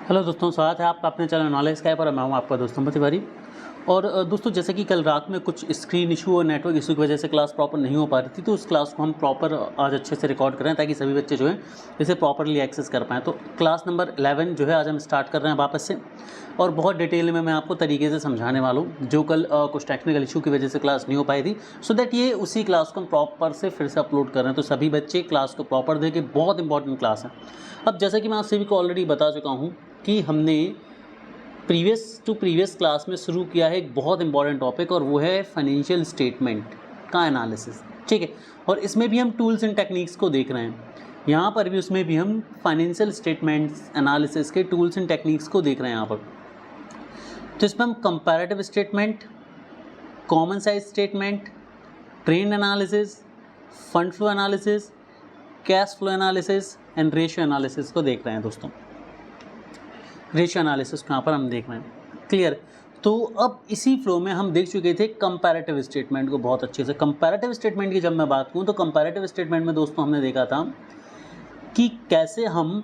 Hello दोस्तों, स्वागत है आपका अपने चैनल नॉलेज स्काई पर। मैं हूं आपका दोस्त संपत तिवारी। और दोस्तों, जैसे कि कल रात में कुछ स्क्रीन इशू और नेटवर्क इशू की वजह से क्लास प्रॉपर नहीं हो पा रही थी, तो उस क्लास को हम प्रॉपर आज अच्छे से रिकॉर्ड कर रहे हैं ताकि सभी बच्चे जो हैं इसे प्रॉपरली एक्सेस कर पाएँ। तो क्लास नंबर 11 जो है आज हम स्टार्ट कर रहे हैं वापस से, और बहुत डिटेल में मैं आपको तरीके से समझाने वाला हूँ। जो कल कुछ टेक्निकल इशू की वजह से क्लास नहीं हो पाई थी, सो दैट ये उसी क्लास को हम प्रॉपर से फिर से अपलोड कर रहे हैं। तो सभी बच्चे क्लास को प्रॉपर देखें, बहुत इंपॉर्टेंट क्लास है। अब जैसा कि मैं आप सभी को ऑलरेडी बता चुका हूँ कि हमने प्रीवियस क्लास में शुरू किया है एक बहुत इंपॉर्टेंट टॉपिक, और वो है फाइनेंशियल स्टेटमेंट का एनालिसिस। ठीक है, और इसमें भी हम टूल्स एंड टेक्निक्स को देख रहे हैं। यहाँ पर भी उसमें भी हम फाइनेंशियल स्टेटमेंट्स एनालिसिस के टूल्स एंड टेक्निक्स को देख रहे हैं यहाँ पर। तो इसमें हम comparative statement, common size statement, trend analysis, fund flow analysis, cash flow analysis and ratio analysis को देख रहे हैं दोस्तों। रेशियो एनालिसिस को यहाँ पर हम देख रहे हैं। क्लियर? तो अब इसी फ्लो में हम देख चुके थे कंपैरेटिव स्टेटमेंट को बहुत अच्छे से। कंपैरेटिव स्टेटमेंट की जब मैं बात करूँ तो कंपैरेटिव स्टेटमेंट में दोस्तों हमने देखा था कि कैसे हम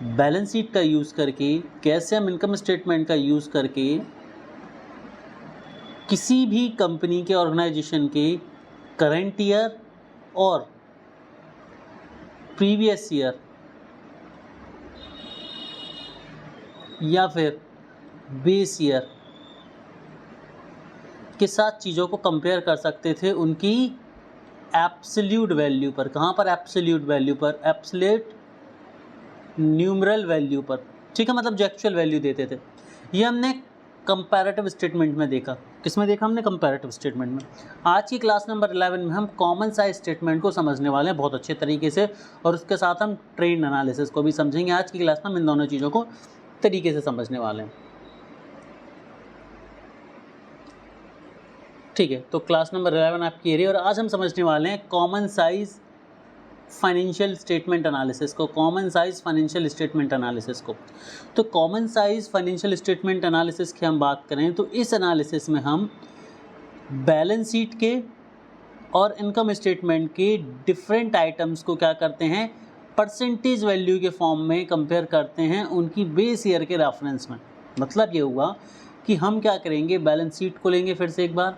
बैलेंस शीट का यूज़ करके, कैसे हम इनकम स्टेटमेंट का यूज़ करके किसी भी कंपनी के, ऑर्गेनाइजेशन के करंट ईयर और प्रीवियस ईयर या फिर बेस ईयर के साथ चीज़ों को कंपेयर कर सकते थे उनकी एब्सोल्यूट वैल्यू पर। कहाँ पर? एब्सोल्यूट वैल्यू पर, एब्सोल्यूट न्यूमरल वैल्यू पर। ठीक है, मतलब जो एक्चुअल वैल्यू देते थे। ये हमने कंपैरेटिव स्टेटमेंट में देखा। किस में देखा हमने? कंपैरेटिव स्टेटमेंट में। आज की क्लास नंबर 11 में हम कॉमन साइज स्टेटमेंट को समझने वाले हैं बहुत अच्छे तरीके से, और उसके साथ हम ट्रेंड एनालिसिस को भी समझेंगे। आज की क्लास में हम इन दोनों चीज़ों को तरीके से समझने वाले हैं। ठीक है, तो क्लास नंबर 11 आपकी एरिया, और आज हम समझने वाले हैं common size financial statement analysis को। Common size financial statement analysis को। तो common size financial statement analysis की हम बात करें तो इस एनालिसिस में हम बैलेंस शीट के और इनकम स्टेटमेंट के डिफरेंट आइटम्स को क्या करते हैं? परसेंटेज वैल्यू के फॉर्म में कंपेयर करते हैं उनकी बेस ईयर के रेफरेंस में। मतलब ये हुआ कि हम क्या करेंगे? बैलेंस शीट को लेंगे फिर से एक बार,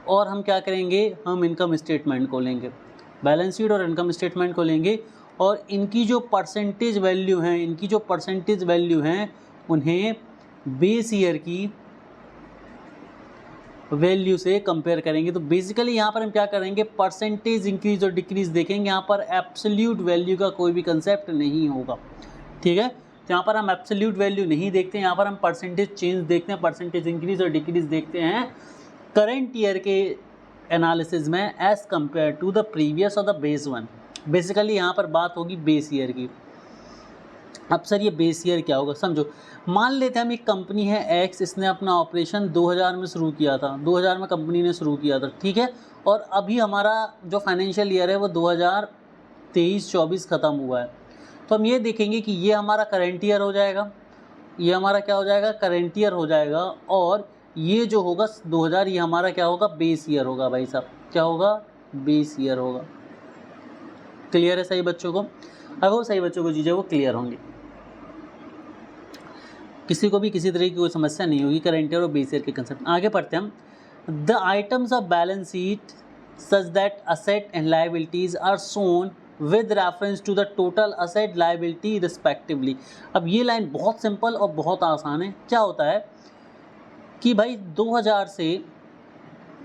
और हम क्या करेंगे? हम इनकम स्टेटमेंट को लेंगे। बैलेंस शीट और इनकम स्टेटमेंट को लेंगे, और इनकी जो परसेंटेज वैल्यू हैं उन्हें बेस ईयर की वैल्यू से कंपेयर करेंगे। तो बेसिकली यहाँ पर हम क्या करेंगे? परसेंटेज इंक्रीज और डिक्रीज देखेंगे। यहाँ पर एब्सोल्यूट वैल्यू का कोई भी कंसेप्ट नहीं होगा। ठीक है, तो यहाँ पर हम एब्सोल्यूट वैल्यू नहीं देखते हैं, यहाँ पर हम परसेंटेज चेंज देखते हैं, परसेंटेज इंक्रीज और डिक्रीज देखते हैं करंट ईयर के एनालिसिस में as compared to the previous और द बेस वन। बेसिकली यहाँ पर बात होगी बेस ईयर की। अब सर ये बेस ईयर क्या होगा? समझो, मान लेते हैं हम एक कंपनी है एक्स, इसने अपना ऑपरेशन 2000 में शुरू किया था। 2000 में कंपनी ने शुरू किया था, ठीक है, और अभी हमारा जो फाइनेंशियल ईयर है वो 2023-24 ख़त्म हुआ है। तो हम ये देखेंगे कि ये हमारा करंट ईयर हो जाएगा, ये हमारा क्या हो जाएगा? करंट ईयर हो जाएगा, और ये जो होगा 2000, ये हमारा क्या होगा? बेस ईयर होगा। भाई साहब, क्या होगा? बेस ईयर होगा। क्लियर है सही बच्चों को? अब वो सही बच्चों को चीज़ें वो क्लियर होंगी, किसी को भी किसी तरह की कोई समस्या नहीं होगी करंट ईयर और बेस ईयर के कंसेप्ट। आगे पढ़ते हैं हम। The items of balance sheet such that asset and liabilities are shown with reference to the total asset liability respectively. अब ये लाइन बहुत सिंपल और बहुत आसान है। क्या होता है कि भाई 2000 से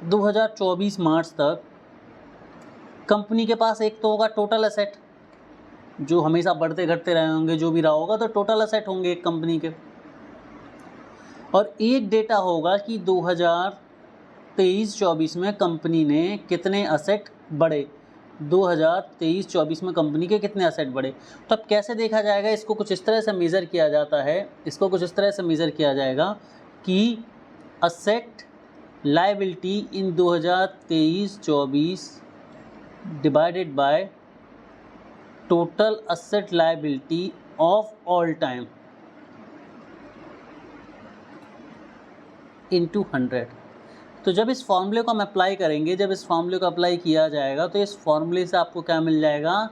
2024 मार्च तक कंपनी के पास एक तो होगा टोटल असेट, जो हमेशा बढ़ते घटते रहे होंगे, जो भी रहा होगा, तो टोटल असेट होंगे एक कंपनी के। और एक डेटा होगा कि 2023-24 में कंपनी ने कितने असेट बढ़े, 2023-24 में कंपनी के कितने असेट बढ़े। तो अब कैसे देखा जाएगा? इसको कुछ इस तरह से मेज़र किया जाता है, इसको कुछ इस तरह से मेज़र किया जाएगा कि asset liability in 2023-24 divided by total asset liability of all time into 100। तो जब इस फॉर्मूले को हम अप्लाई करेंगे, जब इस फॉर्मूले को अप्लाई किया जाएगा तो इस फॉर्मूले से आपको क्या मिल जाएगा?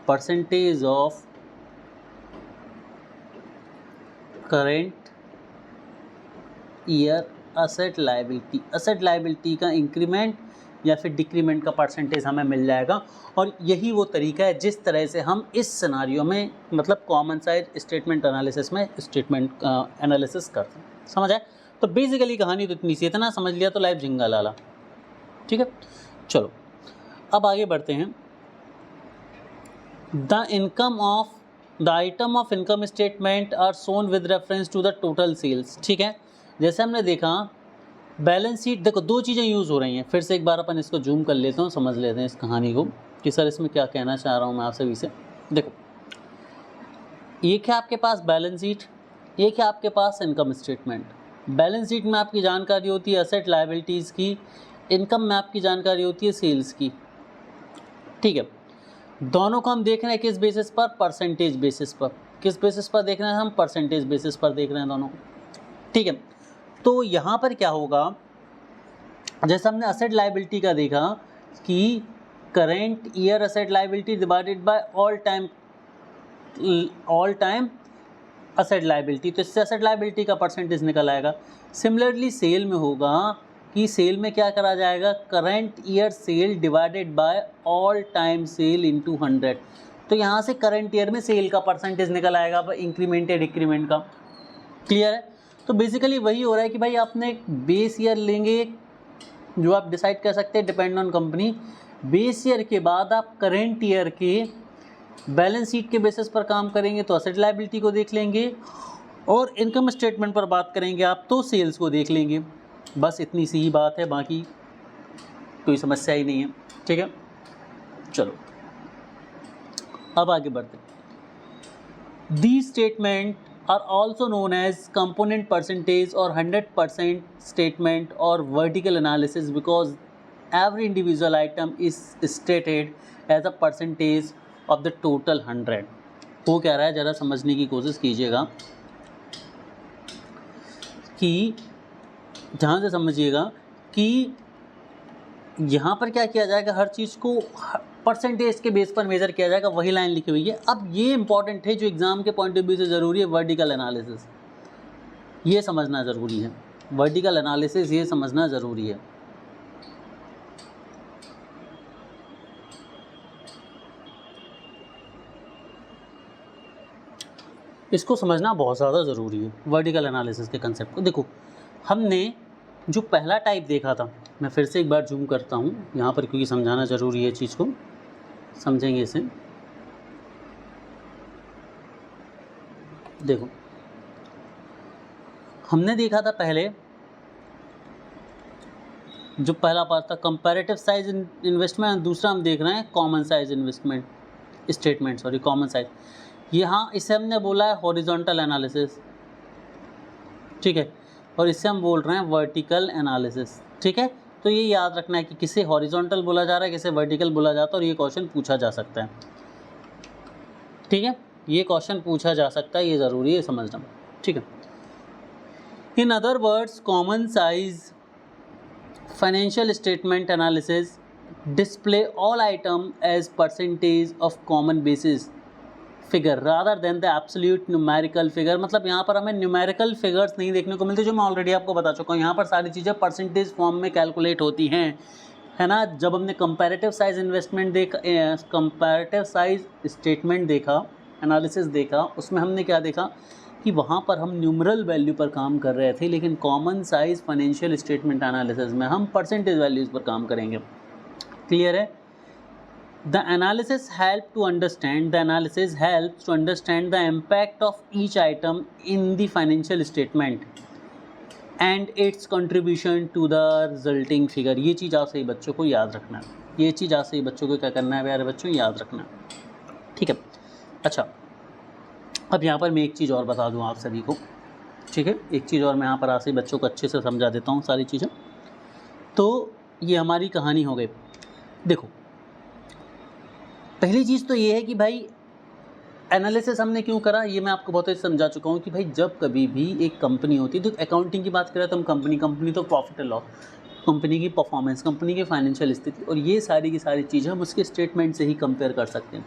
Percentage of current year asset liability का इंक्रीमेंट या फिर डिक्रीमेंट का परसेंटेज हमें मिल जाएगा। और यही वो तरीका है जिस तरह से हम इस सिनारियो में मतलब कॉमन साइज स्टेटमेंट एनालिसिस में स्टेटमेंट एनालिसिस करते हैं। समझ आए? तो बेसिकली कहानी तो इतनी सी, इतना समझ लिया तो लाइफ झिंगा लाला। ठीक है, चलो अब आगे बढ़ते हैं। The item of income statement are shown with reference to the total sales. ठीक है, जैसे हमने देखा बैलेंस शीट, देखो दो चीज़ें यूज़ हो रही हैं। फिर से एक बार अपन इसको जूम कर लेते हैं, समझ लेते हैं इस कहानी को कि सर इसमें क्या कहना चाह रहा हूँ मैं आप सभी से। देखो, एक है आपके पास बैलेंस शीट, एक है आपके पास इनकम स्टेटमेंट। बैलेंस शीट में आपकी जानकारी होती है असेट लायबिलिटीज़ की, इनकम में आपकी जानकारी होती है सेल्स की। ठीक है, दोनों को हम देख रहे हैं किस बेसिस पर? परसेंटेज बेसिस पर। किस बेसिस पर देख रहे हैं हम? परसेंटेज बेसिस पर देख रहे हैं दोनों। ठीक है, तो यहाँ पर क्या होगा, जैसे हमने असेट लायबिलिटी का देखा कि current year asset liability divided by all time asset liability, तो इससे असेट लायबिलिटी का परसेंटेज निकल आएगा। सिमिलरली सेल में होगा कि सेल में क्या करा जाएगा? Current year sale divided by all time sale into 100। तो यहाँ से करेंट ईयर में सेल का परसेंटेज निकल आएगा इंक्रीमेंट या डिक्रीमेंट का। क्लियर है? तो बेसिकली वही हो रहा है कि भाई आपने एक बेस ईयर लेंगे जो आप डिसाइड कर सकते हैं depend on company. Base year के बाद आप करेंट ईयर के बैलेंस शीट के बेसिस पर काम करेंगे तो असेट लायबिलिटी को देख लेंगे, और इनकम स्टेटमेंट पर बात करेंगे आप तो सेल्स को देख लेंगे। बस इतनी सी ही बात है, बाकी कोई समस्या ही नहीं है। ठीक है, चलो अब आगे बढ़ते हैं। दी statement are also known as component percentage or 100% statement or vertical analysis because every individual item is stated as a percentage of the total 100। वो कह रहा है, ज़रा समझने की कोशिश कीजिएगा कि ध्यान से समझिएगा कि यहाँ पर क्या किया जाएगा, हर चीज़ को परसेंटेज के बेस पर मेजर किया जाएगा, वही लाइन लिखी हुई है। अब ये इंपॉर्टेंट है जो एग्जाम के पॉइंट ऑफ व्यू से ज़रूरी है, वर्टिकल एनालिसिस ये समझना ज़रूरी है। वर्टिकल एनालिसिस ये समझना ज़रूरी है। इसको समझना बहुत ज़्यादा ज़रूरी है, वर्टिकल एनालिसिस के कंसेप्ट को। देखो, हमने जो पहला टाइप देखा था, मैं फिर से एक बार जूम करता हूँ यहाँ पर क्योंकि समझाना ज़रूरी है, चीज़ को समझेंगे इसे। देखो, हमने देखा था पहले जो पहला पार्ट था कंपैरेटिव साइज इन्वेस्टमेंट, दूसरा हम देख रहे हैं common size investment statement, sorry common size. यहाँ इसे हमने बोला है हॉरिजॉन्टल एनालिसिस। ठीक है, और इससे हम बोल रहे हैं वर्टिकल एनालिसिस। ठीक है, तो ये याद रखना है कि किसे हॉरिजॉन्टल बोला जा रहा है, किसे वर्टिकल बोला जाता है, और ये क्वेश्चन पूछा जा सकता है। ठीक है, ये क्वेश्चन पूछा जा सकता है, ये ज़रूरी है समझना। ठीक है, in other words common size financial statement analysis display all item as percentage of common basis figure rather than the absolute numerical figure. मतलब यहाँ पर हमें न्यूमेरिकल फिगर्स नहीं देखने को मिलते, जो मैं ऑलरेडी आपको बता चुका हूँ। यहाँ पर सारी चीज़ें परसेंटेज फॉर्म में कैलकुलेट होती हैं, है ना। जब हमने कंपैरेटिव साइज इन्वेस्टमेंट देखा, कंपैरेटिव साइज स्टेटमेंट देखा, एनालिसिस देखा, उसमें हमने क्या देखा कि वहाँ पर हम न्यूमरल वैल्यू पर काम कर रहे थे, लेकिन common size financial statement analysis में हम परसेंटेज वैल्यूज़ पर काम करेंगे। क्लियर है? The analysis helps to understand the impact of each item in the financial statement and its contribution to the resulting figure। ये चीज़ आप सही बच्चों को याद रखना है, ये चीज़ आप सही बच्चों को क्या करना है प्यारे बच्चों, याद रखना है। ठीक है, अच्छा अब यहाँ पर मैं एक चीज़ और बता दूँ आप सभी को। ठीक है, एक चीज़ और मैं यहाँ पर आप सभी बच्चों को अच्छे से समझा देता हूँ सारी चीज़ें। तो ये हमारी कहानी हो गई। देखो, पहली चीज़ तो ये है कि भाई एनालिसिस हमने क्यों करा, ये मैं आपको बहुत ही समझा चुका हूँ कि भाई जब कभी भी एक कंपनी होती है, तो अकाउंटिंग की बात करें तो हम कंपनी तो प्रॉफिट एंड लॉस, कंपनी की परफॉर्मेंस, कंपनी की फाइनेंशियल स्थिति, और ये सारी की सारी चीज़ें हम उसके स्टेटमेंट से ही कंपेयर कर सकते हैं।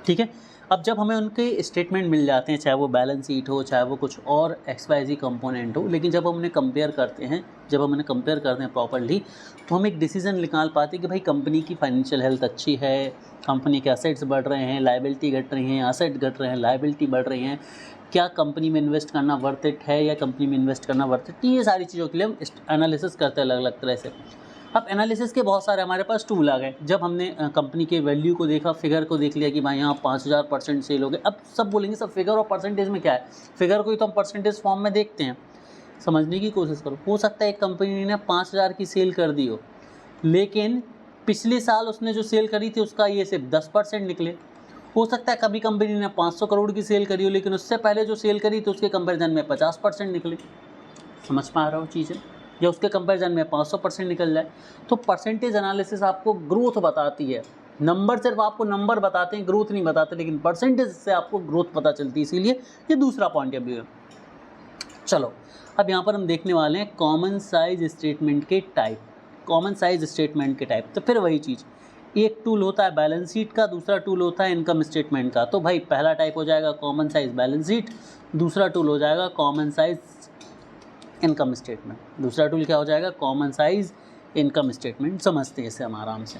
ठीक है, अब जब हमें उनके स्टेटमेंट मिल जाते हैं, चाहे वो बैलेंस शीट हो, चाहे वो कुछ और XYZ कंपोनेंट हो, लेकिन जब हम उन्हें कंपेयर करते हैं प्रॉपर्ली, तो हम एक डिसीजन निकाल पाते हैं कि भाई कंपनी की फाइनेंशियल हेल्थ अच्छी है, कंपनी के एसेट्स बढ़ रहे हैं, लायबिलिटी घट रही हैं, एसेट घट रहे हैं, लायबिलिटी बढ़ रही हैं, क्या कंपनी में इन्वेस्ट करना वर्थ इट है या कंपनी में इन्वेस्ट करना वर्थ इट, ये सारी चीज़ों के लिए हम एनालिसिस करते हैं अलग अलग तरह से। अब एनालिसिस के बहुत सारे हमारे पास टूल आ गए। जब हमने कंपनी के वैल्यू को देखा, फिगर को देख लिया कि भाई यहाँ 5000% सेल हो गए। अब सब बोलेंगे सब फिगर और परसेंटेज में क्या है, फिगर को ही तो हम परसेंटेज फॉर्म में देखते हैं। समझने की कोशिश करो, हो सकता है एक कंपनी ने 5000 की सेल कर दी हो, लेकिन पिछले साल उसने जो सेल करी थी उसका ये सिर्फ 10% निकले। हो सकता है कभी कंपनी ने 500 करोड़ की सेल करी हो, लेकिन उससे पहले जो सेल करी तो उसके कंपेरिजन में 50% निकले। समझ पा रहा हो चीज़ें, या उसके कंपैरिजन में 500% निकल जाए। तो परसेंटेज एनालिसिस आपको ग्रोथ बताती है। नंबर सिर्फ आपको नंबर बताते हैं, ग्रोथ नहीं बताते, लेकिन परसेंटेज से आपको ग्रोथ पता चलती है, इसीलिए ये दूसरा पॉइंट ऑफ व्यू है। चलो अब यहाँ पर हम देखने वाले हैं कॉमन साइज स्टेटमेंट के टाइप। कॉमन साइज स्टेटमेंट के टाइप, तो फिर वही चीज़, एक टूल होता है बैलेंस शीट का, दूसरा टूल होता है इनकम स्टेटमेंट का। तो भाई पहला टाइप हो जाएगा कॉमन साइज बैलेंस शीट, दूसरा टूल हो जाएगा कॉमन साइज इनकम स्टेटमेंट। दूसरा टूल क्या हो जाएगा, कॉमन साइज इनकम स्टेटमेंट। समझते हैं इसे हम आराम से।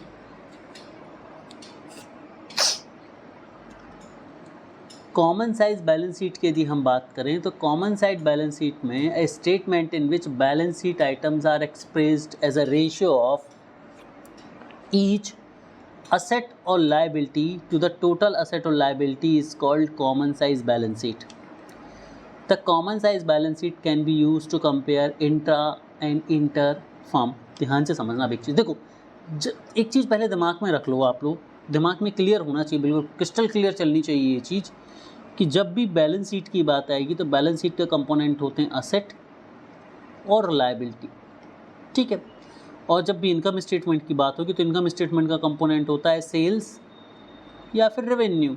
कॉमन साइज बैलेंस शीट की यदि हम बात करें तो कॉमन साइज बैलेंस शीट में a statement in which balance sheet items are expressed as a ratio of each asset or liability to the total asset or liability is called common size balance sheet. The common size balance sheet can be used to compare intra and inter firm. ध्यान से समझना एक चीज़, देखो एक चीज़ पहले दिमाग में रख लो, आप लोग दिमाग में क्लियर होना चाहिए, बिल्कुल क्रिस्टल क्लियर चलनी चाहिए ये चीज़ कि जब भी बैलेंस शीट की बात आएगी तो बैलेंस शीट के कंपोनेंट होते हैं असेट और लायबिलिटी, ठीक है। और जब भी इनकम स्टेटमेंट की बात होगी तो इनकम स्टेटमेंट का कंपोनेंट होता है सेल्स या फिर रेवेन्यू,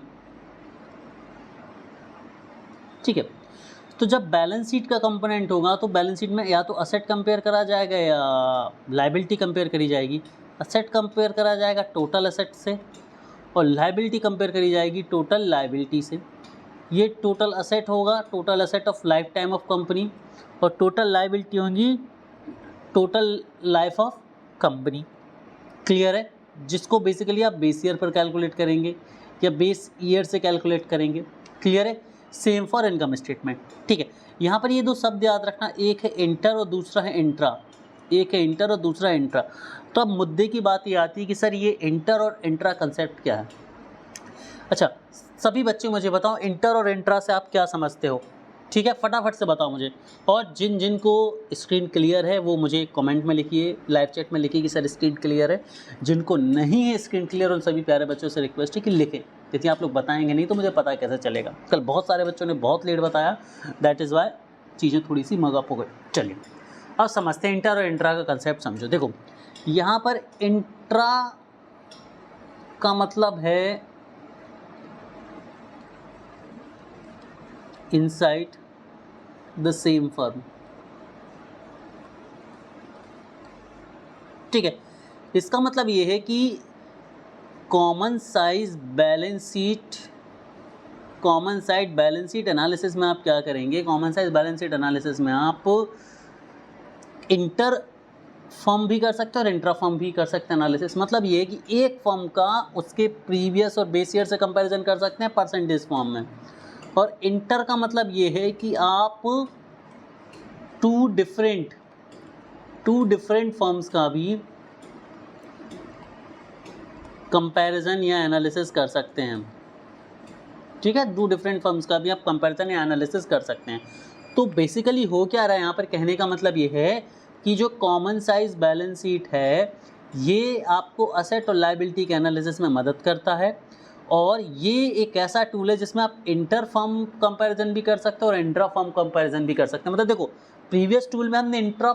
ठीक है। तो जब बैलेंस शीट का कंपोनेंट होगा तो बैलेंस शीट में या तो असेट कंपेयर करा जाएगा या लायबिलिटी कंपेयर करी जाएगी। असेट कंपेयर करा जाएगा टोटल असेट से और लायबिलिटी कंपेयर करी जाएगी टोटल लायबिलिटी से। ये टोटल असेट होगा, total asset of life time of company, और टोटल लायबिलिटी होंगी total life of company. Clear है, जिसको बेसिकली आप बेस ईयर पर कैलकुलेट करेंगे या बेस ईयर से कैलकुलेट करेंगे। क्लियर है, सेम फॉर इनकम स्टेटमेंट, ठीक है। यहाँ पर ये दो शब्द याद रखना, एक है इंटर और दूसरा है इंट्रा, एक है इंटर और दूसरा इंट्रा। तो अब मुद्दे की बात ये आती है कि सर ये इंटर और इंट्रा कंसेप्ट क्या है। अच्छा सभी बच्चे मुझे बताओ इंटर और इंट्रा से आप क्या समझते हो, ठीक है, फटाफट से बताओ मुझे। और जिन को स्क्रीन क्लियर है वो मुझे कमेंट में लिखिए, लाइव चैट में लिखिए कि सर स्क्रीन क्लियर है। जिनको नहीं है स्क्रीन क्लियर उन सभी प्यारे बच्चों से रिक्वेस्ट है कि लिखें, यदि आप लोग बताएंगे नहीं तो मुझे पता कैसे चलेगा। कल बहुत सारे बच्चों ने बहुत लेट बताया, दैट इज़ वाई चीज़ें थोड़ी सी मगअप हो गई। चलिए अब समझते हैं इंटर और इंट्रा का कंसेप्ट समझो। देखो यहाँ पर इंट्रा का मतलब है inside the same firm, ठीक है। इसका मतलब ये है कि common size balance sheet analysis में आप क्या करेंगे, common size balance sheet analysis में आप इंटर फर्म भी कर सकते हैं और इंट्रा फर्म भी कर सकते हैं एनालिसिस। मतलब ये है कि एक फर्म का उसके प्रीवियस और बेस ईयर से कंपैरिजन कर सकते हैं परसेंटेज फॉर्म में, और इंटर का मतलब ये है कि आप टू डिफरेंट फर्म्स का भी कंपैरिजन या एनालिसिस कर सकते हैं, ठीक है। 2 डिफरेंट फर्म्स का भी आप कंपैरिजन या एनालिसिस कर सकते हैं। तो बेसिकली हो क्या रहा है यहाँ पर, कहने का मतलब ये है कि जो कॉमन साइज बैलेंस शीट है ये आपको असेट और लायबिलिटी के एनालिसिस में मदद करता है, और ये एक ऐसा टूल है जिसमें आप इंटर फर्म कंपैरिजन भी कर सकते हैं और इंट्रा फर्म कंपैरिजन भी कर सकते हैं। मतलब देखो प्रीवियस टूल में हमने इंट्रा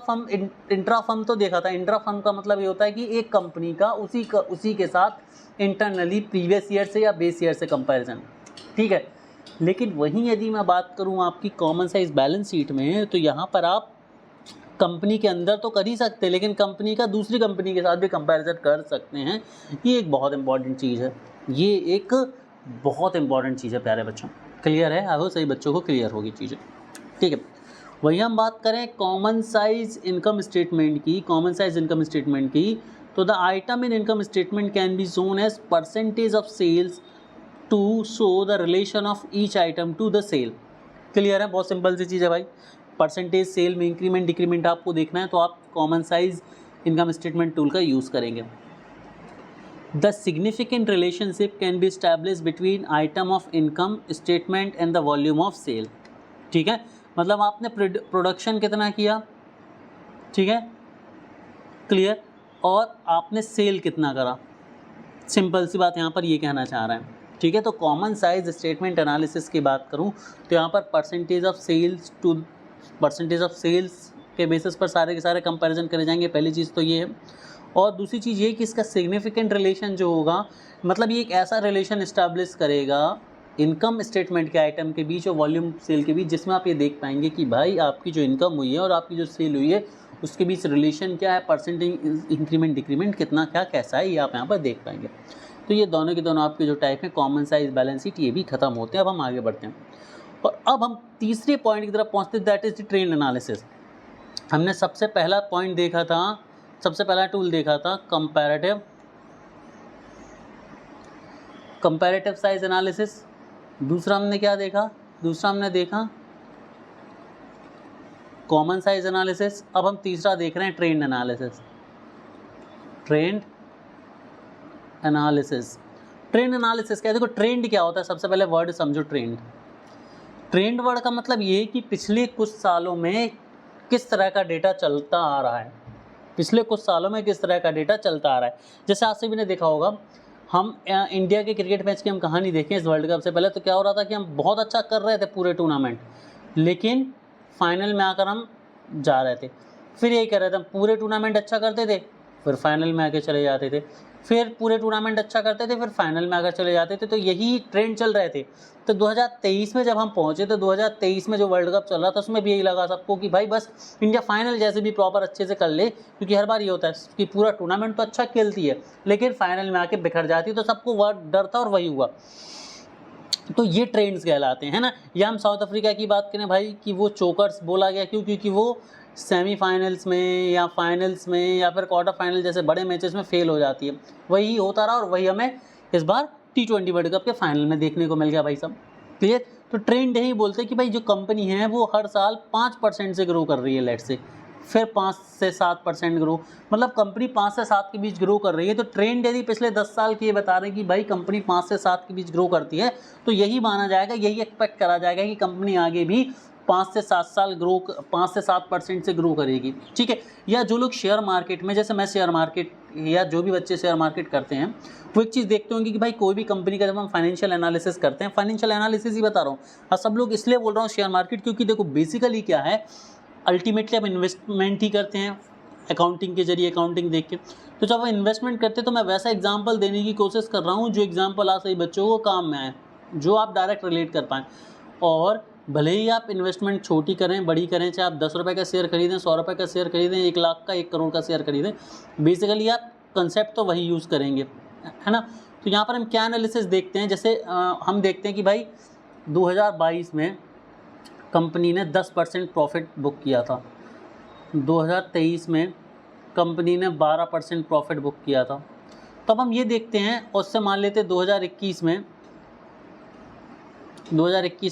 फर्म तो देखा था। इंट्रा फर्म का मतलब ये होता है कि एक कंपनी का उसी के साथ इंटरनली प्रीवियस ईयर से या बेस ईयर से कंपैरिजन, ठीक है। लेकिन वहीं यदि मैं बात करूँ आपकी कॉमन साइज बैलेंस शीट में, तो यहाँ पर आप कंपनी के अंदर तो कर ही सकते हैं, लेकिन कंपनी का दूसरी कंपनी के साथ भी कंपैरिजन कर सकते हैं। ये एक बहुत इंपॉर्टेंट चीज़ है, ये एक बहुत इंपॉर्टेंट चीज़ है प्यारे बच्चों, क्लियर है? आई होप सही बच्चों को क्लियर होगी चीज़ें, ठीक है। वही हम बात करें कॉमन साइज इनकम स्टेटमेंट की, कॉमन साइज इनकम स्टेटमेंट की, तो the item in income statement can be shown as percentage of sales to show the relation of each item to the sale. Clear है? बहुत simple सी चीज़ है भाई। Percentage sale में इंक्रीमेंट डिक्रीमेंट आपको देखना है तो आप common size income statement tool का यूज़ करेंगे। The significant relationship can be establish between item of income statement and the volume of sale. ठीक है, मतलब आपने प्रोडक्शन कितना किया, ठीक है, क्लियर, और आपने सेल कितना करा, सिंपल सी बात यहाँ पर ये कहना चाह रहा है। ठीक है, तो कॉमन साइज स्टेटमेंट एनालिसिस की बात करूँ तो यहाँ पर परसेंटेज ऑफ सेल्स के बेसिस पर सारे के सारे कंपैरिजन करे जाएंगे। पहली चीज़ तो ये है, और दूसरी चीज़ ये कि इसका सिग्निफिकेंट रिलेशन जो होगा, मतलब ये एक ऐसा रिलेशन इस्टेब्लिश करेगा इनकम स्टेटमेंट के आइटम के बीच और वॉल्यूम सेल के बीच, जिसमें आप ये देख पाएंगे कि भाई आपकी जो इनकम हुई है और आपकी जो सेल हुई है उसके बीच रिलेशन क्या है, परसेंटेज इंक्रीमेंट डिक्रीमेंट कितना क्या कैसा है, ये आप यहाँ पर देख पाएंगे। तो ये दोनों के दोनों आपके जो टाइप हैं कॉमन साइज बैलेंस शीट, ये भी खत्म होते हैं। अब हम आगे बढ़ते हैं और अब हम तीसरे पॉइंट की तरफ पहुँचते हैं, that is the trend analysis. हमने सबसे पहला पॉइंट देखा था, सबसे पहला टूल देखा था कंपैरेटिव साइज एनालिसिस। दूसरा हमने क्या देखा, दूसरा हमने देखा कॉमन साइज एनालिसिस। अब हम तीसरा देख रहे हैं ट्रेंड एनालिसिस। ट्रेंड एनालिसिस क्या है? देखो ट्रेंड क्या होता है, सबसे पहले वर्ड समझो। ट्रेंड वर्ड का मतलब ये है कि पिछले कुछ सालों में किस तरह का डेटा चलता आ रहा है, पिछले कुछ सालों में किस तरह का डेटा चलता आ रहा है। जैसे आज से भी ने देखा होगा, हम इंडिया के क्रिकेट मैच की हम कहानी देखें इस वर्ल्ड कप से पहले, तो क्या हो रहा था कि हम बहुत अच्छा कर रहे थे पूरे टूर्नामेंट, लेकिन फाइनल में आकर हम जा रहे थे। फिर यही कर रहे थे, हम पूरे टूर्नामेंट अच्छा करते थे, फिर फाइनल में आके चले जाते थे, फिर पूरे टूर्नामेंट अच्छा करते थे, फिर फाइनल में आकर चले जाते थे। तो यही ट्रेंड चल रहे थे। तो 2023 में जब हम पहुंचे तो 2023 में जो वर्ल्ड कप चल रहा था उसमें भी यही लगा सबको कि भाई बस इंडिया फाइनल जैसे भी प्रॉपर अच्छे से कर ले, क्योंकि हर बार ये होता है कि पूरा टूर्नामेंट तो अच्छा खेलती है लेकिन फाइनल में आके बिखर जाती है, तो सबको वह डर था और वही हुआ। तो ये ट्रेंड्स कहलाते हैं ना। या हम साउथ अफ्रीका की बात करें भाई कि वो चोकर्स बोला गया क्यों, क्योंकि वो सेमीफाइनल्स में या फाइनल्स में या फिर क्वार्टर फाइनल जैसे बड़े मैचेस में फेल हो जाती है। वही होता रहा और वही हमें इस बार T20 वर्ल्ड कप के फाइनल में देखने को मिल गया भाई सब, क्लियर। तो ट्रेंड यही बोलते हैं कि भाई जो कंपनी है वो हर साल 5% से ग्रो कर रही है, लेट से, फिर 5 से 7% ग्रो, मतलब कंपनी 5 से 7 के बीच ग्रो कर रही है। तो ट्रेंड यदि पिछले 10 साल की ये बता रहे हैं कि भाई कंपनी 5 से 7 के बीच ग्रो करती है, तो यही माना जाएगा, यही एक्सपेक्ट करा जाएगा कि कंपनी आगे भी 5 से 7% से ग्रो करेगी, ठीक है। या जो लोग शेयर मार्केट में, जैसे मैं शेयर मार्केट या जो भी बच्चे शेयर मार्केट करते हैं, वो एक चीज़ देखते होंगे कि भाई कोई भी कंपनी का जब हम फाइनेंशियल एनालिसिस करते हैं, फाइनेंशियल एनालिसिस ही बता रहा हूँ, और सब लोग इसलिए बोल रहा हूँ शेयर मार्केट, क्योंकि देखो बेसिकली क्या है, अल्टीमेटली हम इन्वेस्टमेंट ही करते हैं अकाउंटिंग के जरिए, अकाउंटिंग देख के। तो जब हम इन्वेस्टमेंट करते हैं तो मैं वैसा एग्जांपल देने की कोशिश कर रहा हूँ जो एग्जांपल आज सही बच्चों को काम में आए, जो आप डायरेक्ट रिलेट कर पाएँ। और भले ही आप इन्वेस्टमेंट छोटी करें बड़ी करें, चाहे आप 10 रुपये का शेयर खरीदें, 100 रुपये का शेयर खरीदें, 1 लाख का 1 करोड़ का शेयर खरीदें, बेसिकली आप कंसेप्ट तो वही यूज़ करेंगे, है ना। तो यहाँ पर हम क्या एनालिसिस देखते हैं, जैसे हम देखते हैं कि भाई 2022 में कंपनी ने 10% प्रॉफिट बुक किया था, 2023 में कंपनी ने 12% प्रॉफिट बुक किया था। तब हम ये देखते हैं, और उससे मान लेते हैं 2021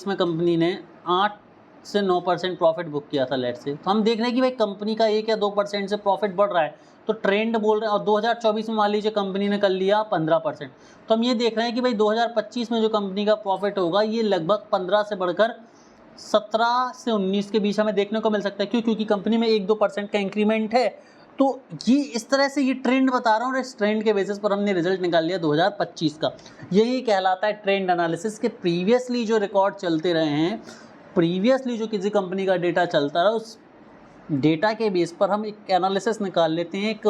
में कंपनी ने 8 से 9% प्रॉफिट बुक किया था, लेट से। तो हम देख रहे हैं कि भाई कंपनी का 1 या 2% से प्रॉफिट बढ़ रहा है, तो ट्रेंड बोल रहे हैं। और 2024 में मान लीजिए कंपनी ने कर लिया 15%, तो हम ये देख रहे हैं कि भाई 2025 में जो कंपनी का प्रॉफिट होगा ये लगभग 15 से बढ़कर 17 से 19 के बीच हमें देखने को मिल सकता है। क्यों? क्योंकि कंपनी में 1-2% का इंक्रीमेंट है। तो ये इस तरह से ये ट्रेंड बता रहा हूँ, और इस ट्रेंड के बेसिस पर हमने रिजल्ट निकाल लिया 2025 का। यही कहलाता है ट्रेंड एनालिसिस के प्रीवियसली जो रिकॉर्ड चलते रहे हैं, प्रीवियसली जो किसी कंपनी का डेटा चलता रहा, उस डेटा के बेस पर हम एक एनालिसिस निकाल लेते हैं, एक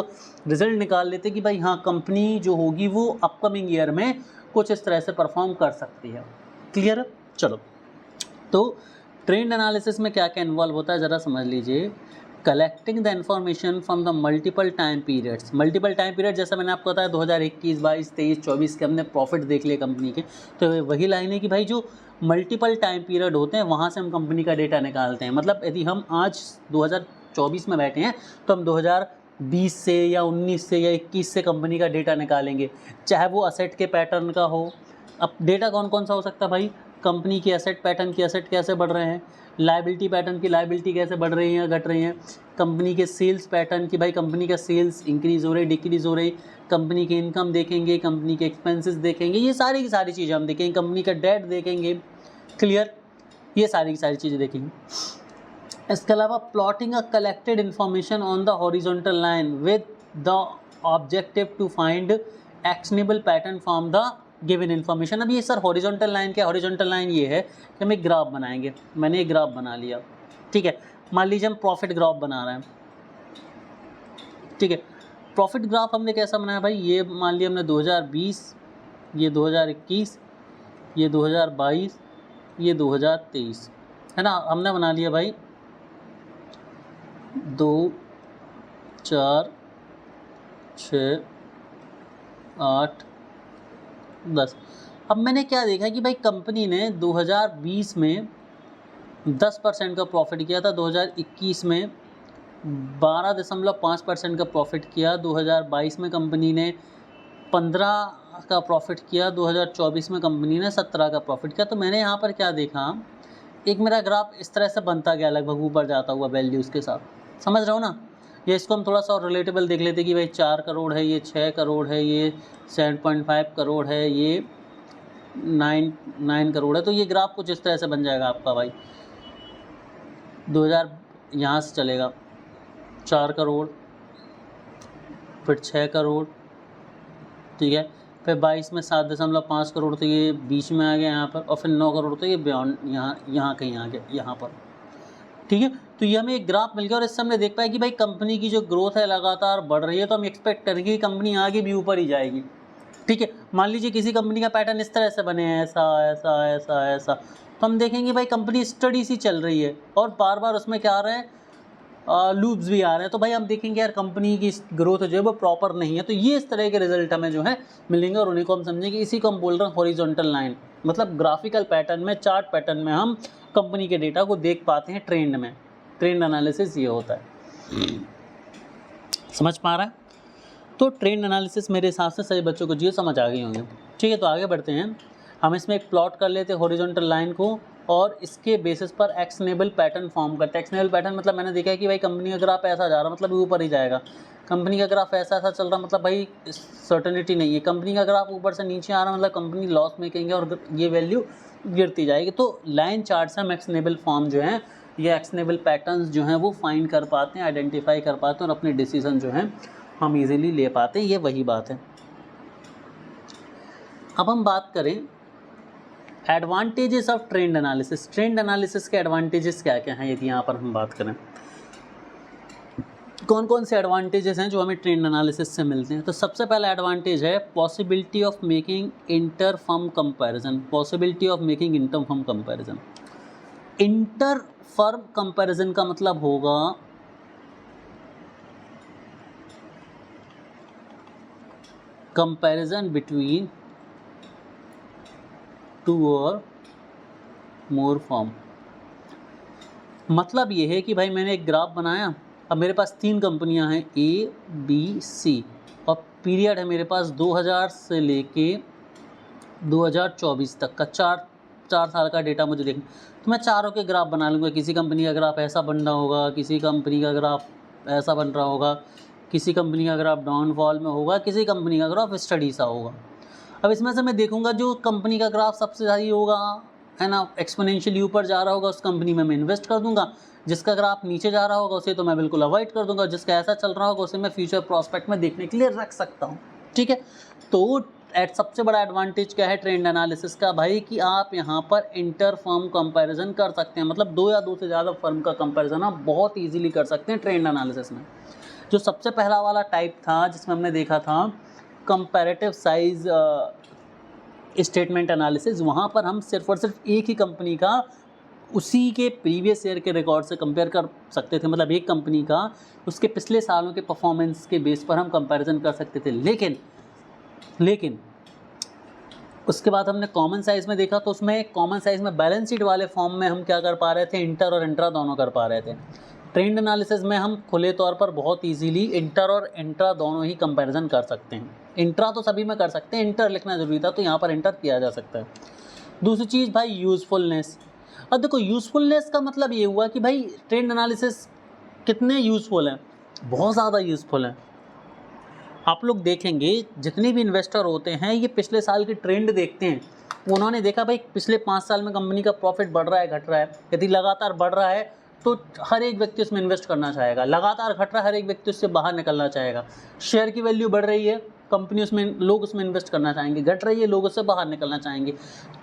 रिजल्ट निकाल लेते हैं कि भाई हाँ कंपनी जो होगी वो अपकमिंग ईयर में कुछ इस तरह से परफॉर्म कर सकती है, क्लियर। चलो, तो ट्रेंड एनालिसिस में क्या क्या इन्वॉल्व होता है ज़रा समझ लीजिए। Collecting the information from the multiple time periods. Multiple time period जैसा मैंने आपको बताया 2021, 22, 23, 24 के हमने प्रॉफिट देख लिए कंपनी के, तो वही लाइन है कि भाई जो मल्टीपल टाइम पीरियड होते हैं वहाँ से हम कंपनी का डेटा निकालते हैं। मतलब यदि हम आज 2024 में बैठे हैं तो हम 2020 से या 19 से या 21 से कंपनी का डेटा निकालेंगे, चाहे वो असेट के पैटर्न का हो। अब डेटा कौन कौन सा हो सकता है भाई, कंपनी की एसेट पैटर्न की एसेट कैसे बढ़ रहे हैं, लायबिलिटी पैटर्न की लायबिलिटी कैसे बढ़ रही है घट रही है, कंपनी के सेल्स पैटर्न की भाई कंपनी का सेल्स इंक्रीज़ हो रही डिक्रीज़ हो रही, कंपनी की इनकम देखेंगे, कंपनी के एक्सपेंसेस देखेंगे, ये सारी की सारी चीज़ें हम देखेंगे, कंपनी का डेट देखेंगे, क्लियर, ये सारी की सारी चीज़ें देखेंगे। इसके अलावा plotting a collected information on the horizontal line with the objective to find actionable pattern from the given information. अब ये सर हॉरिजॉन्टल लाइन क्या, हॉरिजॉन्टल लाइन ये है कि हम एक ग्राफ बनाएंगे, मैंने एक ग्राफ बना लिया, ठीक है, मान लीजिए हम प्रॉफिट ग्राफ बना रहे हैं, ठीक है, प्रॉफिट ग्राफ हमने कैसा बनाया भाई, ये मान लिया हमने 2020, ये 2021, ये 2022, ये 2023, है ना, हमने बना लिया भाई 2, 4, 6, 8, 10। अब मैंने क्या देखा कि भाई कंपनी ने 2020 में 10% का प्रॉफिट किया था, 2021 में 12.5% का प्रॉफिट किया, 2022 में कंपनी ने 15 का प्रॉफिट किया, 2024 में कंपनी ने 17 का प्रॉफिट किया। तो मैंने यहाँ पर क्या देखा, एक मेरा ग्राफ इस तरह से बनता गया, लगभग ऊपर जाता हुआ वैल्यूज़ के साथ, समझ रहे हो ना। ये इसको हम थोड़ा सा और रिलेटेबल देख लेते कि भाई 4 करोड़ है, ये 6 करोड़ है, ये 7.5 करोड़ है, ये 9 करोड़ है। तो ये ग्राफ कुछ इस तरह से बन जाएगा आपका भाई, 2000 यहाँ से चलेगा 4 करोड़, फिर 6 करोड़, ठीक है, फिर 22 में 7.5 करोड़, तो ये बीच में आ गया यहाँ पर, और फिर 9 करोड़, तो ये बियॉन्ड यहाँ कहीं आ गया यहाँ पर, ठीक है। तो ये हमें एक ग्राफ मिल गया और इससे हमने देख पाया कि भाई कंपनी की जो ग्रोथ है लगातार बढ़ रही है, तो हम एक्सपेक्ट करेंगे कि कंपनी आगे भी ऊपर ही जाएगी, ठीक है। मान लीजिए किसी कंपनी का पैटर्न इस तरह से बने हैं, ऐसा ऐसा ऐसा ऐसा, तो हम देखेंगे भाई कंपनी स्टडी सी चल रही है और बार बार उसमें क्या आ रहे हैं, लूप्स भी आ रहे हैं, तो भाई हम देखेंगे यार कंपनी की ग्रोथ जो है वो प्रॉपर नहीं है। तो ये इस तरह के रिजल्ट हमें जो है मिलेंगे और उन्हीं को हम समझेंगे, इसी को हम बोल रहे हैं हॉरिजॉन्टल लाइन, मतलब ग्राफिकल पैटर्न में, चार्ट पैटर्न में हम कंपनी के डेटा को देख पाते हैं ट्रेंड में। ट्रेंड एनालिसिस ये होता है, समझ पा रहा है। तो ट्रेंड एनालिसिस मेरे हिसाब से सभी बच्चों को जो समझ आ गई होंगे, ठीक है। तो आगे बढ़ते हैं, हम इसमें एक प्लॉट कर लेते हैं हॉरिजॉन्टल लाइन को और इसके बेसिस पर एक्शनेबल पैटर्न फॉर्म करते हैं। एक्शनेबल पैटर्न मतलब मैंने देखा है कि भाई कंपनी का ग्राफ ऐसा जा रहा मतलब ऊपर ही जाएगा, कंपनी का ग्राफ ऐसा ऐसा चल रहा मतलब भाई सर्टेनिटी नहीं है, कंपनी का ग्राफ ऊपर से नीचे आ रहा मतलब कंपनी लॉस मेकिंग है और ये वैल्यू गिरती जाएगी। तो लाइन चार्ट से हम एक्शनेबल फॉर्म जो है, ये एक्शनेबल पैटर्न्स जो हैं वो फाइंड कर पाते हैं, आइडेंटिफाई कर पाते हैं और अपने डिसीजन जो हैं हम इजीली ले पाते हैं, ये वही बात है। अब हम बात करें advantages of trend analysis. Trend analysis के एडवांटेजेस क्या क्या हैं, यदि यहाँ पर हम बात करें कौन कौन से एडवांटेजेस हैं जो हमें ट्रेंड एनालिसिस से मिलते हैं। तो सबसे पहला एडवांटेज है possibility of making inter firm comparison. Possibility of making inter firm comparison, inter firm comparison का मतलब होगा कंपैरिजन बिटवीन 2 और मोर फॉर्म। मतलब ये है कि भाई मैंने एक ग्राफ बनाया, अब मेरे पास 3 कंपनियां हैं A, B, C और पीरियड है मेरे पास 2000 से लेके 2024 तक का, 4 साल का डेटा मुझे देखना। तो मैं चारों के ग्राफ बना लूँगा, किसी कंपनी का ग्राफ ऐसा बन रहा होगा, किसी कंपनी का ग्राफ ऐसा बन रहा होगा, किसी कंपनी का ग्राफ डाउनफॉल में होगा, किसी कंपनी का ग्राफ स्टडी सा होगा। अब इसमें से मैं देखूंगा जो कंपनी का ग्राफ सबसे सही होगा, है ना, एक्सपोनेंशियली ऊपर जा रहा होगा, उस कंपनी में मैं इन्वेस्ट कर दूंगा। जिसका ग्राफ नीचे जा रहा होगा उसे तो मैं बिल्कुल अवॉइड कर दूंगा। जिसका ऐसा चल रहा होगा उसे मैं फ्यूचर प्रॉस्पेक्ट में देखने के लिए रख सकता हूँ, ठीक है। तो सबसे बड़ा एडवांटेज क्या है ट्रेंड एनालिसिस का भाई, कि आप यहाँ पर इंटर फर्म कंपैरिजन कर सकते हैं, मतलब 2 या 2 से ज़्यादा फर्म का कंपैरिजन आप बहुत ईजिली कर सकते हैं ट्रेंड एनालिसिस में। जो सबसे पहला वाला टाइप था जिसमें हमने देखा था कंपैरेटिव साइज स्टेटमेंट एनालिसिस, वहाँ पर हम सिर्फ और सिर्फ एक ही कंपनी का उसी के प्रीवियस ईयर के रिकॉर्ड से कंपेयर कर सकते थे, मतलब एक कंपनी का उसके पिछले सालों के परफॉर्मेंस के बेस पर हम कंपैरिजन कर सकते थे। लेकिन उसके बाद हमने कॉमन साइज़ में देखा तो उसमें कॉमन साइज़ में बैलेंस शीट वाले फॉर्म में हम क्या कर पा रहे थे, इंटर और इंट्रा दोनों कर पा रहे थे। ट्रेंड एनालिसिस में हम खुले तौर पर बहुत इजीली इंटर और इंट्रा दोनों ही कंपैरिजन कर सकते हैं। इंट्रा तो सभी में कर सकते हैं, इंटर लिखना ज़रूरी था तो यहाँ पर इंटर किया जा सकता है। दूसरी चीज़ भाई यूज़फुलनेस। अब देखो यूज़फुलनेस का मतलब ये हुआ कि भाई ट्रेंड एनालिसिस कितने यूज़फुल हैं, बहुत ज़्यादा यूज़फुल हैं। आप लोग देखेंगे जितने भी इन्वेस्टर होते हैं ये पिछले साल के ट्रेंड देखते हैं, उन्होंने देखा भाई पिछले 5 साल में कंपनी का प्रॉफिट बढ़ रहा है घट रहा है, यदि लगातार बढ़ रहा है तो हर एक व्यक्ति उसमें इन्वेस्ट करना चाहेगा, लगातार घट रहा है हर एक व्यक्ति उससे बाहर निकलना चाहेगा। शेयर की वैल्यू बढ़ रही है, कंपनी उसमें लोग उसमें इन्वेस्ट करना चाहेंगे, घट रही है लोग उससे बाहर निकलना चाहेंगे।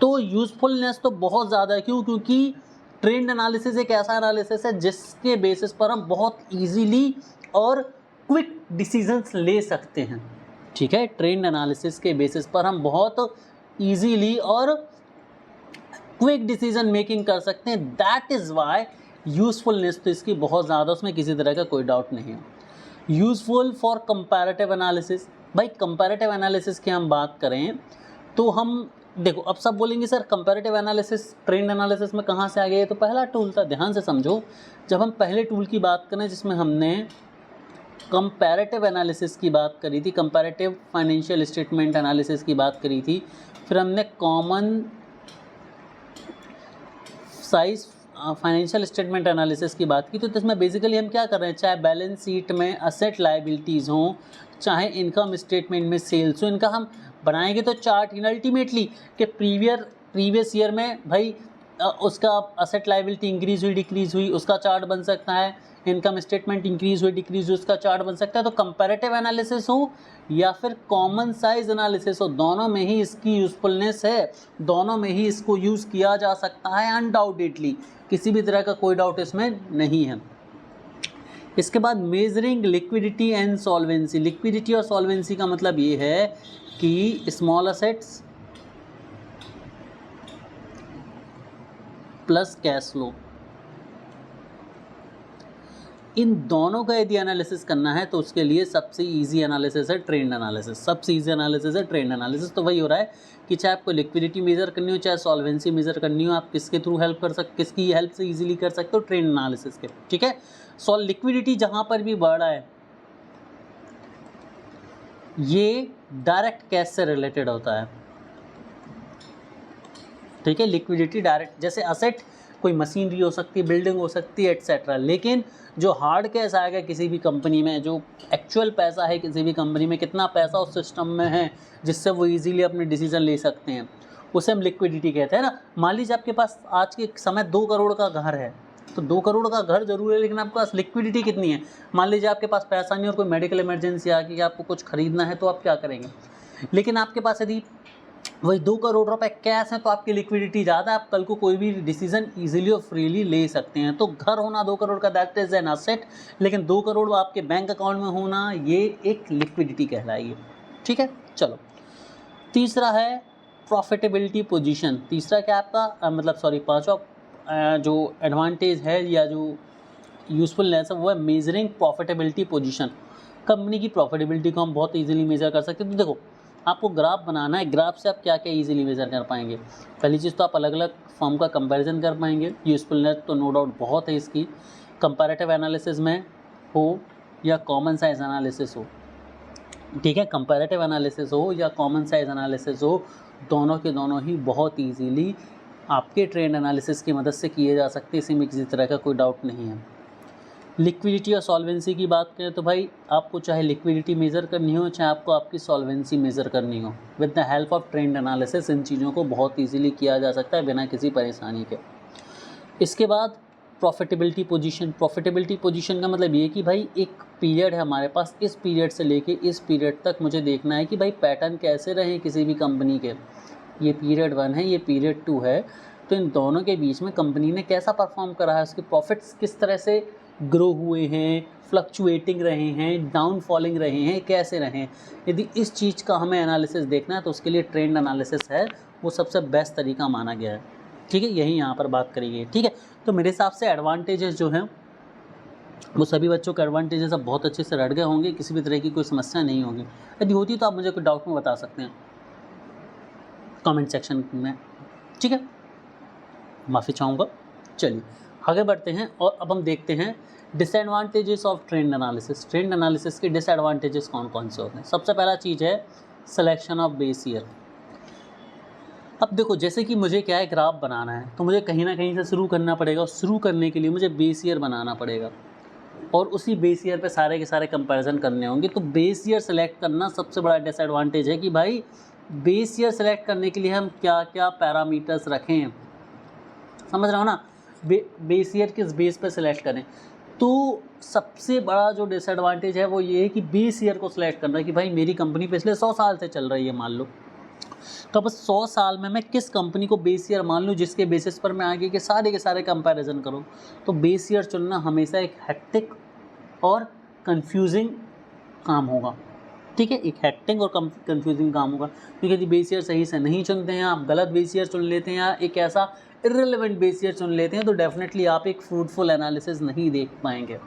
तो यूज़फुलनेस तो बहुत ज़्यादा है। क्यों? क्योंकि ट्रेंड एनालिसिस एक ऐसा एनालिसिस है जिसके बेसिस पर हम बहुत ईजीली और क्विक डिसीजंस ले सकते हैं। ठीक है, ट्रेंड एनालिसिस के बेसिस पर हम बहुत ईजीली और क्विक डिसीजन मेकिंग कर सकते हैं। दैट इज़ वाई यूज़फुलनेस तो इसकी बहुत ज़्यादा, उसमें किसी तरह का कोई डाउट नहीं है। Useful for comparative analysis. भाई कंपैरेटिव एनालिसिस की हम बात करें तो हम देखो, अब सब बोलेंगे sir comparative analysis trend analysis में कहाँ से आ गया? तो पहला टूल था, ध्यान से समझो। जब हम पहले टूल की बात करें जिसमें हमने कंपैरेटिव एनालिसिस की बात करी थी, कंपैरेटिव फाइनेंशियल स्टेटमेंट एनालिसिस की बात करी थी, फिर हमने common size financial statement analysis की बात की। तो इसमें बेसिकली हम क्या कर रहे हैं, चाहे बैलेंस शीट में असेट लायबिलिटीज़ हों, चाहे इनकम स्टेटमेंट में सेल्स हो, इनका हम बनाएंगे तो चार्ट इन अल्टीमेटली कि प्रीवियस ईयर में भाई उसका असेट लायबिलिटी इंक्रीज़ हुई डिक्रीज़ हुई उसका चार्ट बन सकता है, इनकम स्टेटमेंट इंक्रीज़ हुई डिक्रीज़ हुई उसका चार्ट बन सकता है। तो कंपैरेटिव एनालिसिस हो या फिर कॉमन साइज एनालिसिस हो, दोनों में ही इसकी यूज़फुलनेस है, दोनों में ही इसको यूज़ किया जा सकता है अनडाउटेडली, किसी भी तरह का कोई डाउट इसमें नहीं है। इसके बाद measuring liquidity and solvency. Liquidity और सॉल्वेंसी का मतलब ये है कि small assets plus cash flow, इन दोनों का यदि एनालिसिस करना है तो उसके लिए सबसे इजी एनालिसिस है ट्रेंड एनालिसिस। सबसे इजी एनालिसिस है ट्रेंड एनालिसिस। तो वही हो रहा है कि चाहे आपको लिक्विडिटी मेजर करनी हो, चाहे सॉल्वेंसी मेजर करनी हो, आप किसके थ्रू हेल्प कर सकते, किसकी हेल्प से इजीली कर सकते हो, ट्रेंड एनालिसिस के। ठीक है, लिक्विडिटी जहाँ पर भी बढ़ रहा है ये डायरेक्ट कैश से रिलेटेड होता है। ठीक है, लिक्विडिटी डायरेक्ट, जैसे असेट कोई मशीनरी हो सकती है, बिल्डिंग हो सकती है, एट्सेट्रा। लेकिन जो हार्ड कैश आएगा किसी भी कंपनी में, जो एक्चुअल पैसा है किसी भी कंपनी में, कितना पैसा उस सिस्टम में है जिससे वो इजीली अपने डिसीजन ले सकते हैं, उसे हम लिक्विडिटी कहते हैं ना। मान लीजिए आपके पास आज के समय 2 करोड़ का घर है, तो 2 करोड़ का घर जरूर है लेकिन आपके पास लिक्विडिटी कितनी है? मान लीजिए आपके पास पैसा नहीं और कोई मेडिकल इमरजेंसी आ गई, आपको कुछ खरीदना है तो आप क्या करेंगे? लेकिन आपके पास यदि वही 2 करोड़ रुपए कैश है तो आपकी लिक्विडिटी ज़्यादा है, आप कल को कोई भी डिसीजन इजीली और फ्रीली ले सकते हैं। तो घर होना 2 करोड़ का दैट इज एन एसेट, लेकिन 2 करोड़ आपके बैंक अकाउंट में होना ये एक लिक्विडिटी कहलाएगी। ठीक है, चलो तीसरा है प्रॉफिटेबिलिटी पोजीशन। तीसरा क्या आपका मतलब सॉरी पांचवा जो एडवांटेज है या जो यूज़फुलनेस है वो है मेजरिंग प्रॉफिटेबिलिटी पोजीशन। कंपनी की प्रॉफिटेबिलिटी को हम बहुत ईजिली मेजर कर सकते हैं। तो देखो आपको ग्राफ बनाना है, ग्राफ से आप क्या क्या इजीली मेजर कर पाएंगे? पहली चीज़ तो आप अलग अलग फॉर्म का कंपैरिजन कर पाएंगे। यूज़फुलनेस तो नो डाउट बहुत है इसकी, कंपैरेटिव एनालिसिस में हो या कॉमन साइज एनालिसिस हो। ठीक है, कंपैरेटिव एनालिसिस हो या कॉमन साइज एनालिसिस हो, दोनों के दोनों ही बहुत ईजीली आपके ट्रेंड एनालिसिस की मदद से किए जा सकते हैं, इसी में किसी तरह का कोई डाउट नहीं है। लिक्विडिटी और सॉल्वेंसी की बात करें तो भाई आपको चाहे लिक्विडिटी मेज़र करनी हो, चाहे आपको आपकी सॉल्वेंसी मेज़र करनी हो, with the help of trend analysis in चीज़ों को बहुत इजीली किया जा सकता है बिना किसी परेशानी के। इसके बाद प्रॉफिटेबिलिटी पोजीशन। प्रॉफिटेबिलिटी पोजीशन का मतलब ये कि भाई एक पीरियड है हमारे पास, इस पीरियड से लेके इस पीरियड तक मुझे देखना है कि भाई पैटर्न कैसे रहे किसी भी कंपनी के। ये पीरियड 1 है, ये पीरियड 2 है, तो इन दोनों के बीच में कंपनी ने कैसा परफॉर्म करा है, उसके प्रॉफिट्स किस तरह से ग्रो हुए हैं, फ्लक्चुएटिंग रहे हैं, डाउन फॉलिंग रहे हैं, कैसे रहे हैं। यदि इस चीज़ का हमें एनालिसिस देखना है तो उसके लिए ट्रेंड एनालिसिस है, वो सबसे बेस्ट तरीका माना गया है। ठीक है, यही यहाँ पर बात करी गई है। ठीक है, तो मेरे हिसाब से एडवांटेजेस जो हैं वो सभी बच्चों के एडवांटेजेस अब बहुत अच्छे से रट गए होंगे, किसी भी तरह की कोई समस्या नहीं होगी। यदि होती तो आप मुझे कोई डाउट में बता सकते हैं कमेंट सेक्शन में। ठीक है, माफ़ी चाहूँगा। चलिए आगे बढ़ते हैं और अब हम देखते हैं disadvantages of trend analysis. Trend analysis के डिसएडवांटेजेस कौन कौन से होते हैं। सबसे पहला चीज़ है सिलेक्शन ऑफ बेस ईयर। अब देखो, जैसे कि मुझे क्या है, ग्राफ बनाना है तो मुझे कहीं ना कहीं से शुरू करना पड़ेगा, और शुरू करने के लिए मुझे बेस ईयर बनाना पड़ेगा और उसी बेस ईयर पे सारे के सारे कंपैरिजन करने होंगे। तो बेस ईयर सेलेक्ट करना सबसे बड़ा डिसएडवांटेज है कि भाई बेस ईयर सेलेक्ट करने के लिए हम क्या क्या पैरामीटर्स रखें, समझ रहे हो ना। बेस ईयर किस बेस पे सिलेक्ट करें। तो सबसे बड़ा जो डिसएडवांटेज है वो ये है कि बेस ईयर को सिलेक्ट करना है कि भाई मेरी कंपनी पिछले 100 साल से चल रही है मान लो, तो अब 100 साल में मैं किस कंपनी को बेस ईयर मान लूँ जिसके बेसिस पर मैं आगे के सारे कंपैरिजन करूँ। तो बेस ईयर चुनना हमेशा एक हेक्टिक और कंफ्यूजिंग काम होगा। ठीक है, एक हेक्टिक और कंफ्यूजिंग काम होगा, क्योंकि यदि बेस ईयर सही से नहीं चुनते हैं, आप गलत बेस ईयर चुन लेते हैं या एक ऐसा इर्रेलेवेंट बेस ईयर चुन लेते हैं, तो डेफिनेटली आप एक फ्रूटफुल एनालिसिस नहीं देख पाएंगे।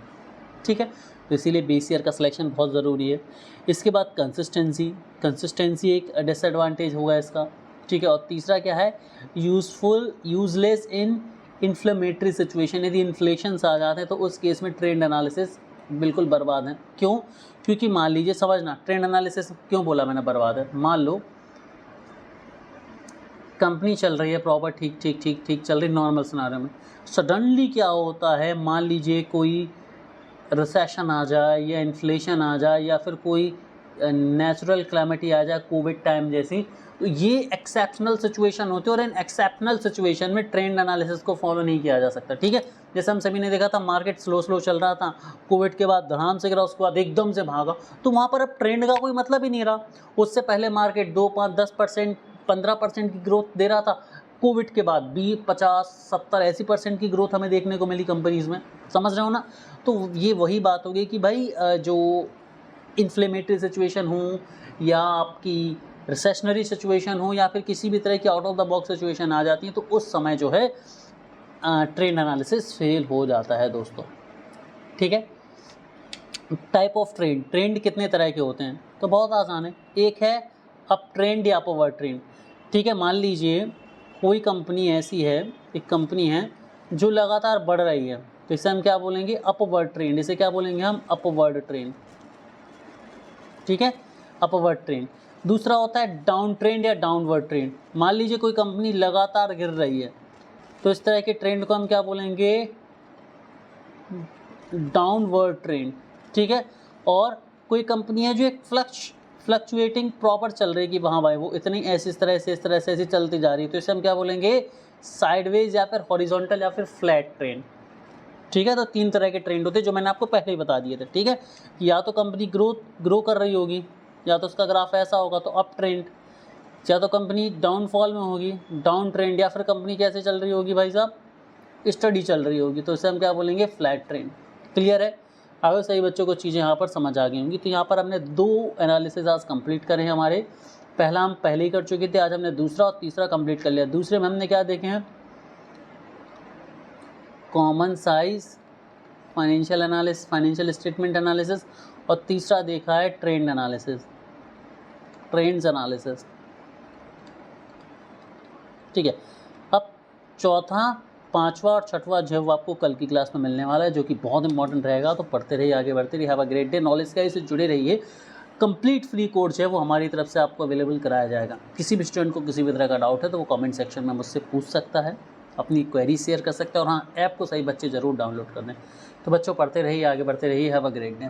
ठीक है, तो इसीलिए बेस ईयर का सिलेक्शन बहुत ज़रूरी है। इसके बाद कंसिस्टेंसी एक डिसएडवांटेज होगा इसका। ठीक है, और तीसरा क्या है, यूजलेस इन इन्फ्लेमेटरी सिचुएशन। यदि इन्फ्लेशंस आ जाते हैं तो उस केस में ट्रेंड एनालिसिस बिल्कुल बर्बाद है। क्यों? क्योंकि मान लीजिए, समझना ट्रेंड एनालिसिस क्यों बोला मैंने बर्बाद है। मान लो कंपनी चल रही है प्रॉपर, ठीक चल रही नॉर्मल सिनारियो में, सडनली क्या होता है, मान लीजिए कोई रिसेशन आ जाए या इन्फ्लेशन आ जाए या फिर कोई नेचुरल क्लैमिटी आ जाए, कोविड टाइम जैसी, तो ये एक्सेप्शनल सिचुएशन होती है और इन एक्सेप्शनल सिचुएशन में ट्रेंड एनालिसिस को फॉलो नहीं किया जा सकता। ठीक है, जैसे हम सभी ने देखा था मार्केट स्लो चल रहा था, कोविड के बाद धड़ाम से गिरा, उसके बाद एकदम से भागा, तो वहाँ पर अब ट्रेंड का कोई मतलब ही नहीं रहा। उससे पहले मार्केट 2, 5, 10%, 15% की ग्रोथ दे रहा था, कोविड के बाद 20, 50, 70 ऐसी % की ग्रोथ हमें देखने को मिली कंपनीज़ में, समझ रहे हो ना। तो ये वही बात हो गई कि भाई जो इन्फ्लेमेटरी सिचुएशन हो या आपकी रिसेशनरी सिचुएशन हो या फिर किसी भी तरह की out of the box situation आ जाती है, तो उस समय जो है ट्रेंड एनालिसिस फेल हो जाता है दोस्तों। ठीक है, टाइप ऑफ ट्रेंड कितने तरह के होते हैं, तो बहुत आसान है। एक है अप ट्रेंड या अपवर्ड ट्रेंड। ठीक है, मान लीजिए कोई कंपनी ऐसी है, एक कंपनी है जो लगातार बढ़ रही है, तो इसे हम क्या बोलेंगे, अपवर्ड ट्रेंड। इसे क्या बोलेंगे हम, अपवर्ड ट्रेंड। ठीक है, अपवर्ड ट्रेंड। दूसरा होता है डाउन ट्रेंड या डाउनवर्ड ट्रेंड। मान लीजिए कोई कंपनी लगातार गिर रही है, तो इस तरह के ट्रेंड को हम क्या बोलेंगे, डाउनवर्ड ट्रेंड। ठीक है, और कोई कंपनी है जो एक फ्लक्चुएटिंग प्रॉपर चल रही है कि वहाँ भाई वो इतनी इस तरह से ऐसी चलती जा रही है, तो इसे हम क्या बोलेंगे, साइडवेज या फिर हॉरिजॉन्टल या फिर फ्लैट ट्रेंड। ठीक है, तो 3 तरह के ट्रेंड होते हैं जो मैंने आपको पहले ही बता दिए थे। ठीक है, या तो कंपनी ग्रो कर रही होगी, या तो उसका ग्राफ ऐसा होगा तो अप ट्रेंड, या तो कंपनी डाउनफॉल में होगी डाउन ट्रेंड, या फिर कंपनी कैसे चल रही होगी भाई साहब, स्टडी चल रही होगी, तो इसे हम क्या बोलेंगे, फ्लैट ट्रेंड। क्लियर है, अगर सही बच्चों को चीज़ें यहाँ पर समझ आ गई होंगी। तो यहाँ पर हमने 2 एनालिसिस आज कंप्लीट करे हैं हमारे। पहला हम पहले ही कर चुके थे, आज हमने दूसरा और तीसरा कंप्लीट कर लिया। दूसरे में हमने क्या देखे हैं, common size financial statement analysis, और तीसरा देखा है ट्रेंड्स एनालिसिस। ठीक है, अब चौथा, 5वां और 6वां जो आपको कल की क्लास में मिलने वाला है, जो कि बहुत इंपॉर्टेंट रहेगा। तो पढ़ते रहिए, आगे बढ़ते रहिए। Have a great day. Knowledge का इससे जुड़े रहिए। कंप्लीट फ्री कोर्स है वो हमारी तरफ से आपको अवेलेबल कराया जाएगा। किसी भी स्टूडेंट को किसी भी तरह का डाउट है तो वो कमेंट सेक्शन में मुझसे पूछ सकता है, अपनी क्वेरी शेयर कर सकता है, और हाँ, ऐप को सही बच्चे ज़रूर डाउनलोड कर दें। तो बच्चों पढ़ते रहिए, आगे बढ़ते रहिए। Have a great day.